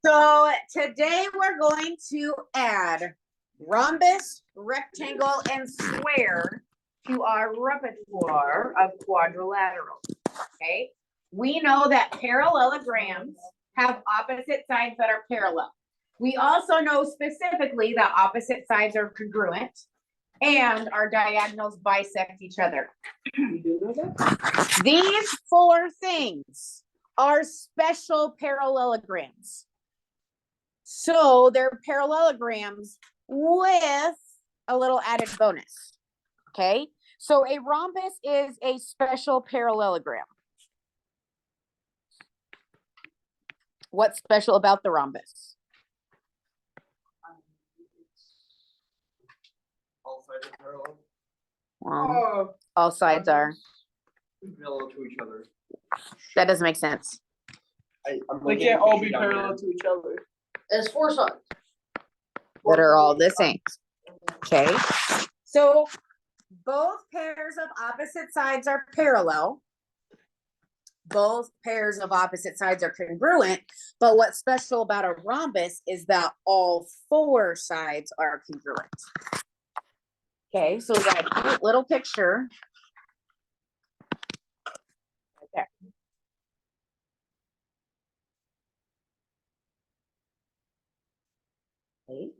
So today we're going to add rhombus, rectangle, and square to our repertoire of quadrilaterals. Okay. We know that parallelograms have opposite sides that are parallel. We also know specifically that opposite sides are congruent and our diagonals bisect each other. These four things are special parallelograms. So they're parallelograms with a little added bonus. Okay, so a rhombus is a special parallelogram. What's special about the rhombus? All sides are parallel. All sides are Parallel to each other. That doesn't make sense. They can't all be parallel to each other. There's four sides that are all the same. Okay, so both pairs of opposite sides are parallel. Both pairs of opposite sides are congruent, but what's special about a rhombus is that all four sides are congruent. Okay, so we got a cute little picture. Right there. Okay.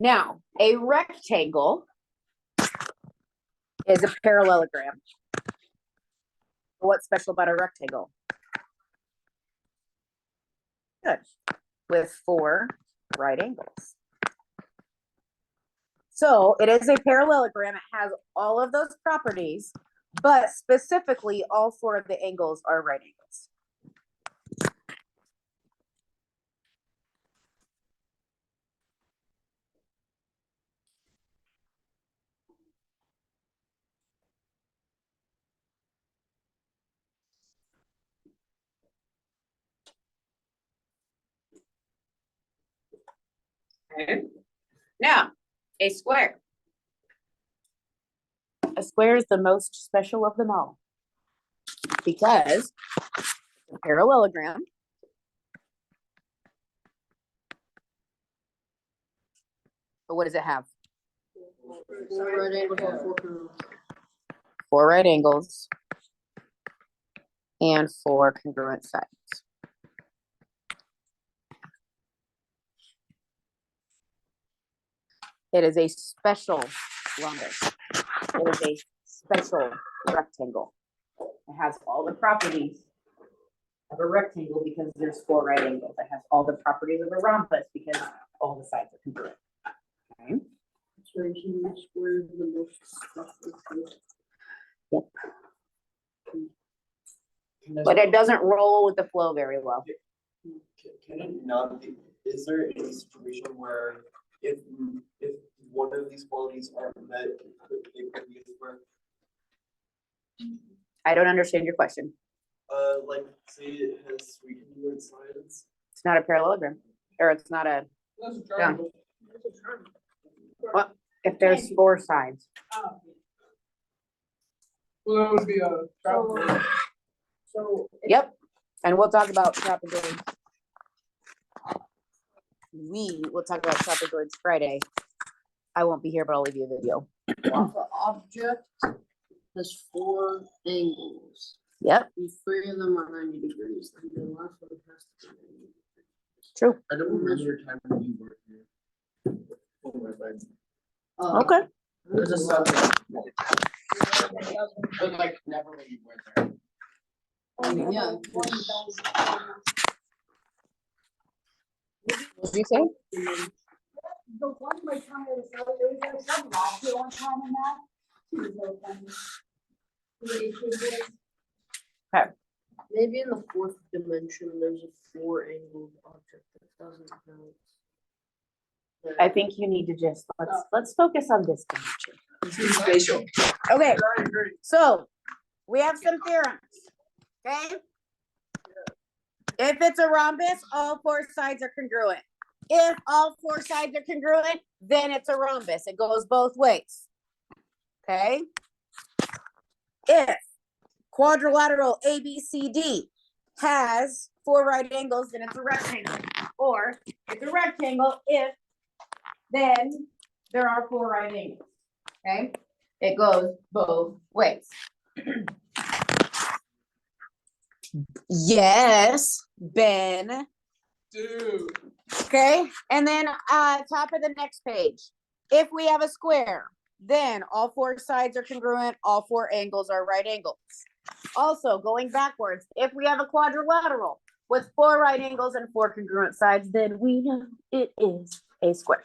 Now, a rectangle is a parallelogram. What's special about a rectangle? Good. With four right angles. So it is a parallelogram. It has all of those properties, but specifically all four of the angles are right angles. Okay. Now, a square. A square is the most special of them all because it's a parallelogram. But what does it have? Four right angles and four congruent sides. It is a special rhombus. It is a special rectangle. It has all the properties of a rectangle because there's four right angles. It has all the properties of a rhombus because all the sides are congruent. Okay. Yep. But it doesn't roll with the flow very well. Can it not be, is there any situation where if one of these qualities are met, it could be a square? I don't understand your question. Like say it has three congruent sides. It's not a parallelogram, or it's not a. That's a triangle. Well, if there's four sides. Well, that would be a triangle. So Yep, and we'll talk about trapezoids. We will talk about trapezoids Friday. I won't be here, but I'll leave you a video. if an object has four angles, Yep, and three of them are 90 degrees, then the last one has to be 90 degrees. true. I don't remember a time when you were here. Oh my God. Okay. There's a subject. But like never when you were there. Yeah. What did you say? The one my time was there was some last year one time in that. She was so funny. Maybe in the fourth dimension, there's a four-angled object that doesn't have. I think you need to just let's focus on this dimension. Spatial. Okay, so we have some theorems. Okay. If it's a rhombus, all four sides are congruent. If all four sides are congruent, then it's a rhombus. It goes both ways. Okay. If quadrilateral ABCD has 4 right angles, then it's a rectangle. Or it's a rectangle if then there are 4 right angles. Okay? It goes both ways. Yes, Ben. Dude. Okay, and then top of the next page. If we have a square, then all 4 sides are congruent, all 4 angles are right angles. Also, going backwards, if we have a quadrilateral with 4 right angles and 4 congruent sides, then we know it is a square.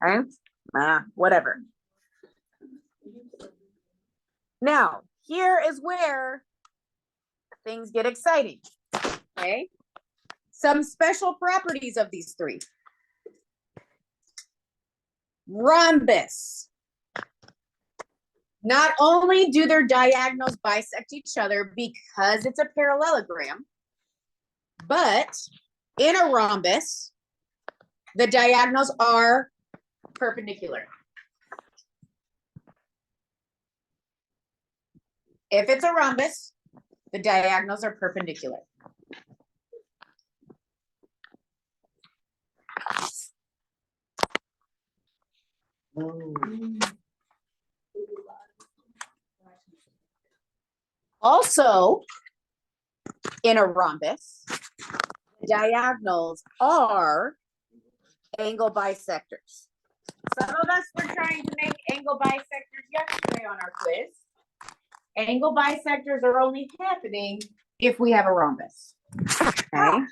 Okay, whatever. Now, here is where things get exciting. Okay, some special properties of these 3. Rhombus. Not only do their diagonals bisect each other because it's a parallelogram, but in a rhombus, the diagonals are perpendicular. If it's a rhombus, the diagonals are perpendicular. Also, in a rhombus, the diagonals are angle bisectors. Some of us were trying to make angle bisectors yesterday on our quiz. Angle bisectors are only happening if we have a rhombus. Okay.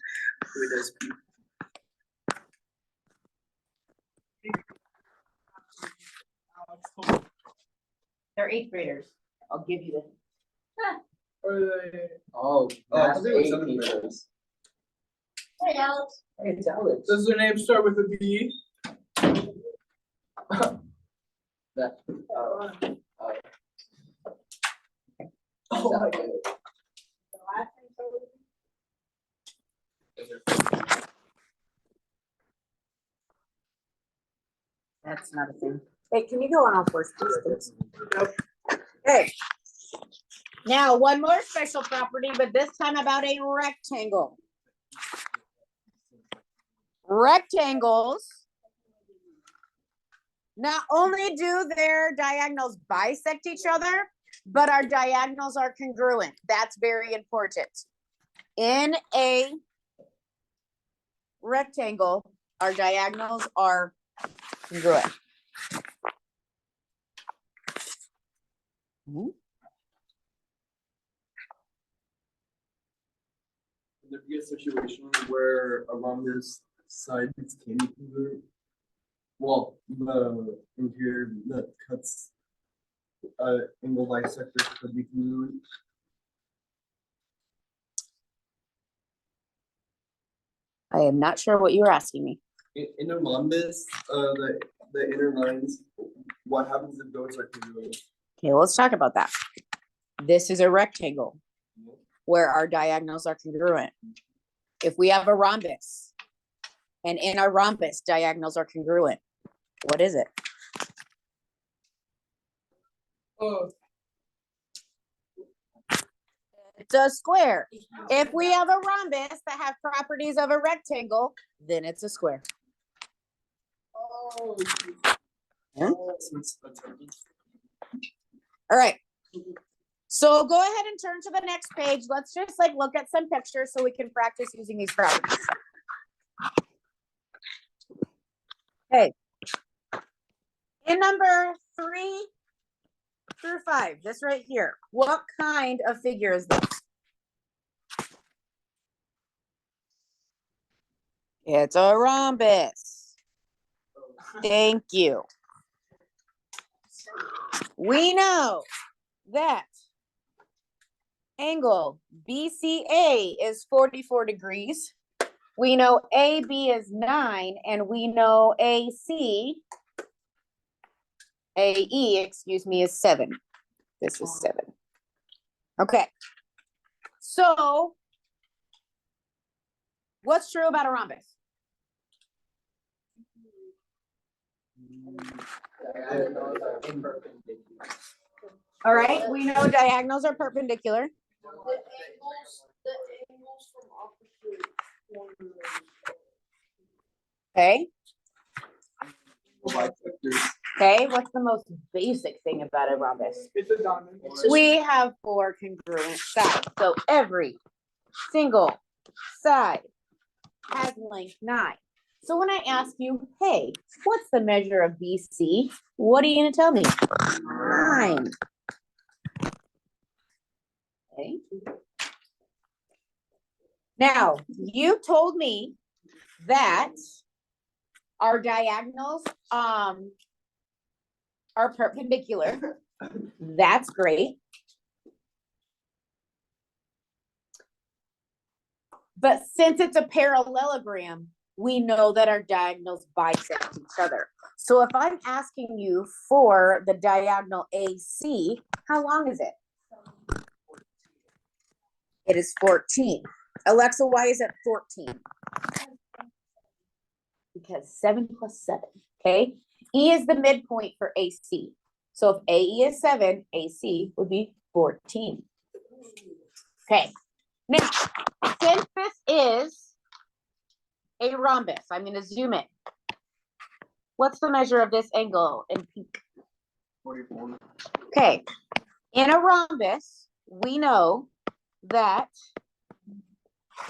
They're 8th graders. I'll give you this. Oh, that's that's eight 7 meters. Hey, Alex. Hey, it's Alex. Does their name start with a B? That, oh my God. That's not a thing. Hey, can you go on all 4 please? Okay. Now, one more special property, but this time about a rectangle. Rectangles, not only do their diagonals bisect each other, but our diagonals are congruent. That's very important. In a rectangle, our diagonals are congruent. There be a situation where a rhombus sides can be congruent? Well, the interior that cuts angle bisectors could be congruent. I am not sure what you were asking me. In a rhombus, the inner lines, what happens if those are congruent? Okay, let's talk about that. This is a rectangle where our diagonals are congruent. If we have a rhombus, and in our rhombus, diagonals are congruent, what is it? Oh, It's a square. If we have a rhombus that have properties of a rectangle, then it's a square. oh. Since that's All right. So go ahead and turn to the next page. Let's just look at some pictures so we can practice using these properties. Okay. In number 3 through 5, this right here, what kind of figure is this? It's a rhombus. Thank you. We know that angle BCA is 44 degrees. We know AB is 9, and we know AE, is 7. This is 7. Okay. So, what's true about a rhombus? All right, we know diagonals are perpendicular. The angles from opposite Okay, Bisectors. okay, what's the most basic thing about a rhombus? It's a diamond. We have 4 congruent sides, so every single side has length 9. So when I ask you, hey, what's the measure of BC? What are you gonna tell me? 9. Okay. Now, you told me that our diagonals are perpendicular. That's great. But since it's a parallelogram, we know that our diagonals bisect each other. So if I'm asking you for the diagonal AC, how long is it? It is 14. Alexa, why is it 14? Because 7 plus 7, okay? E is the midpoint for AC. So if AE is 7, AC would be 14. Okay, now, since this is a rhombus, I'm gonna zoom in. What's the measure of this angle in pink? 44. Okay, in a rhombus, we know that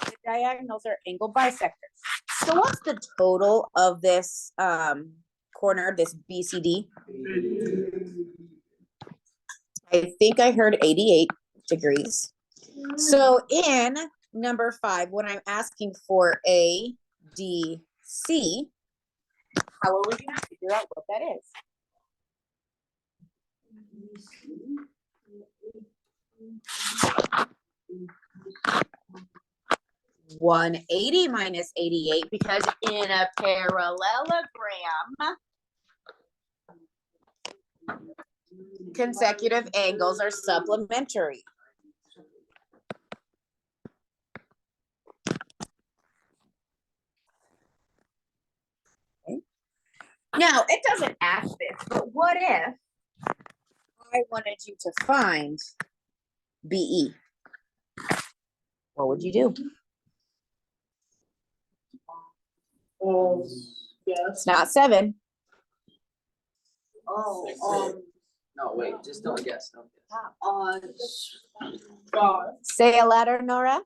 the diagonals are angle bisectors. So what's the total of this corner, this BCD? I think I heard 88 degrees. So in number 5, when I'm asking for ADC, how are we gonna figure out what that is? 180 minus 88, because in a parallelogram, consecutive angles are supplementary. Okay. Now, it doesn't ask this, but what if I wanted you to find BE? What would you do? Yes. It's not 7. No, wait, just don't guess, don't guess. God. Say it louder, Nora.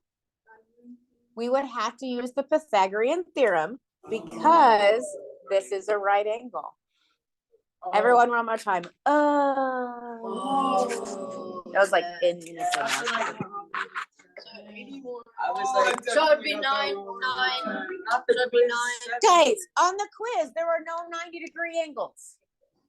We would have to use the Pythagorean theorem because this is a right angle. Everyone, one more time. Oh. That was like in unison. I was like, So it'd be 9. not the Should be quiz. 9. Guys, on the quiz, there were no 90-degree angles.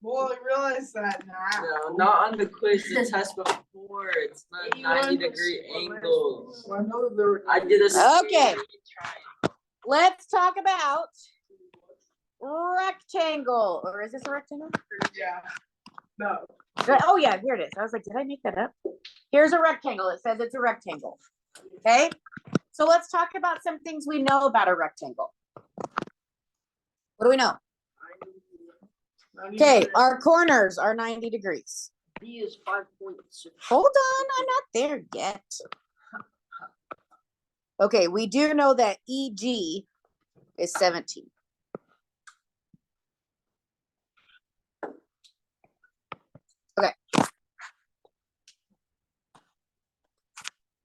Well, I realize that now. No, not on the quiz, the test before, it's not 90-degree angles. Well, I know that there were. I did a. Okay. Let's talk about rectangle. Or is this a rectangle? Yeah. No. Oh yeah, here it is. I was like, did I make that up? Here's a rectangle. It says it's a rectangle. Okay. So let's talk about some things we know about a rectangle. What do we know? Okay, our corners are 90 degrees. B is 5.6. Hold on, I'm not there yet. Okay, we do know that EG is 17. Okay.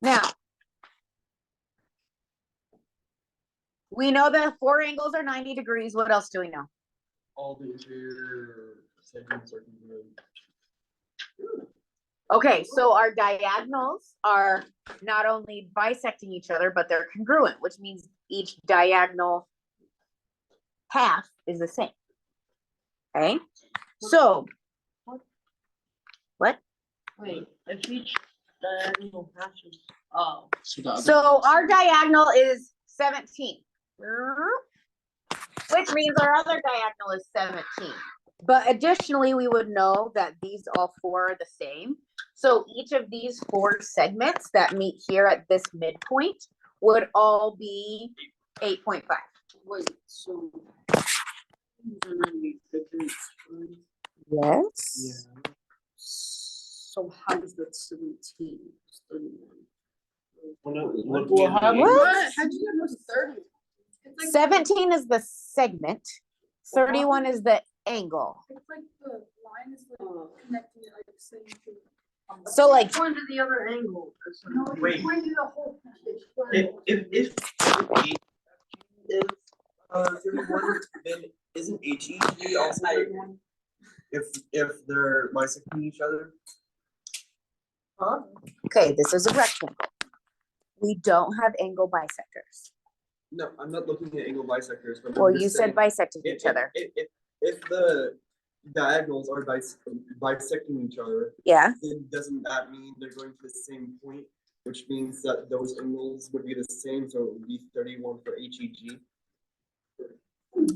Now, we know that 4 angles are 90 degrees. What else do we know? All the interior segments are congruent. Okay, so our diagonals are not only bisecting each other, but they're congruent, which means each diagonal half is the same. Okay, so what? Wait, if each diagonal passes. So our diagonal is 17, which means our other diagonal is 17. But additionally, we would know that these all 4 are the same. So each of these 4 segments that meet here at this midpoint would all be 8.5. Wait, so. Yes. So how does that 17? 31. Well, how What? How'd you get those 30? 17 is the segment. 31 is the angle. It's like the line is like connecting it like saying to. So like, Point to the other angle. No, it's Wait. pointing to the whole thing. If is 31, then isn't HEG also 31? If they're bisecting each other? okay, this is a rectangle. We don't have angle bisectors. No, I'm not looking at angle bisectors, but. I'm Well, just you said saying, bisecting if- each other. If the diagonals are bisecting each other, Yeah, then doesn't that mean they're going to the same point? Which means that those angles would be the same, so it would be 31 for HEG.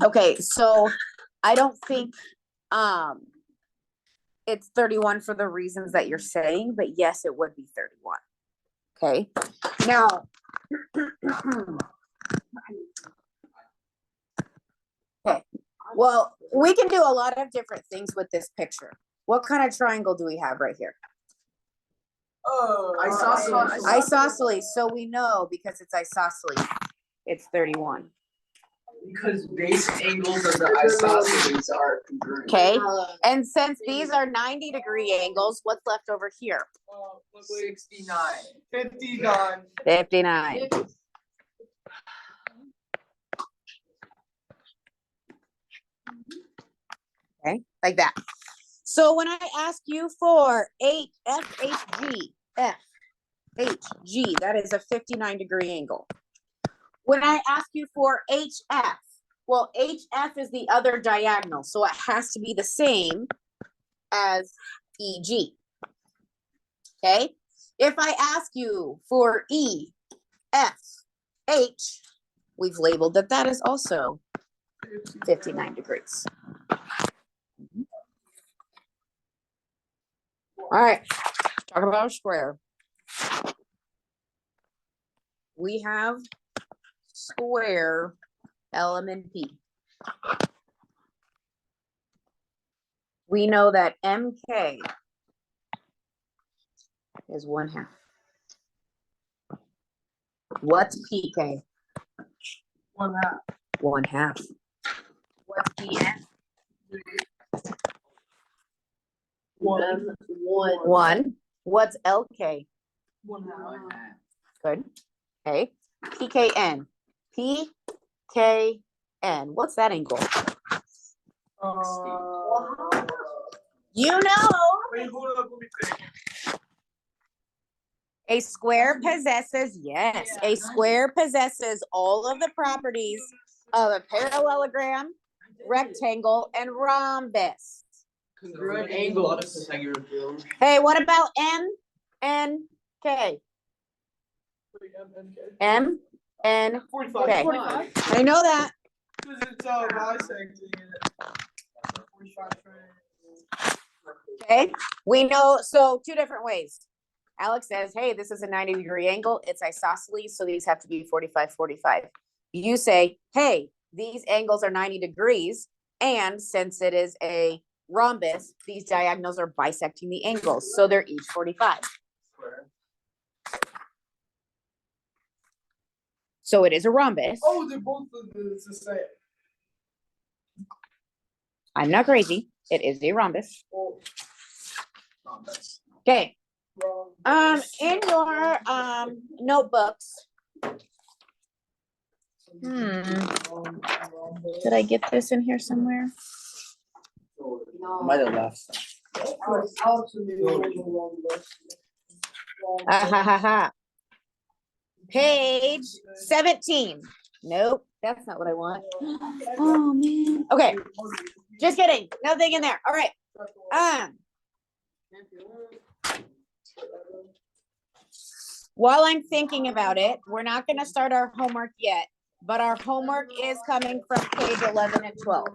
okay, so I don't think, it's 31 for the reasons that you're saying, but yes, it would be 31. Okay, now. Okay, well, we can do a lot of different things with this picture. What kind of triangle do we have right here? Oh. Isosceles. Isosceles, so we know because it's isosceles, it's 31. Because base angles of the isosceles are congruent. Okay, and since these are 90-degree angles, what's left over here? 69. 59. 59. Okay, like that. So when I ask you for FHG, that is a 59-degree angle. When I ask you for HF, well, HF is the other diagonal, so it has to be the same as EG. Okay, if I ask you for EFH, we've labeled that that is also 59 degrees. All right, talk about a square. We have square element P. We know that MK is 1/2. What's PK? 1/2. 1/2. What's PN? 1. 1. What's LK? 1/2. Good. Okay. PKN. PKN. What's that angle? You know. Wait, hold up, let me think. A square possesses, yes, a square possesses all of the properties of a parallelogram, rectangle, and rhombus. Congruent angles. Hey, what about M and K? Wait, MNK. M and 45. Okay. 45. I know that. Because it's bisecting it. 45 Okay, we know, so two different ways. Alex says, hey, this is a 90-degree angle. It's isosceles, so these have to be 45, 45. You say, hey, these angles are 90 degrees. And since it is a rhombus, these diagonals are bisecting the angles. So they're each 45. So it is a rhombus. Oh, they're both the same. I'm not crazy. It is a rhombus. Well, Okay. wrong. In your notebooks. Did I get this in here somewhere? Might have left. Ah, ha, ha, ha. Page 17. Nope, that's not what I want. Oh, man. Okay, just kidding. Nothing in there. All right. While I'm thinking about it, we're not going to start our homework yet, but our homework is coming from page 11 and 12.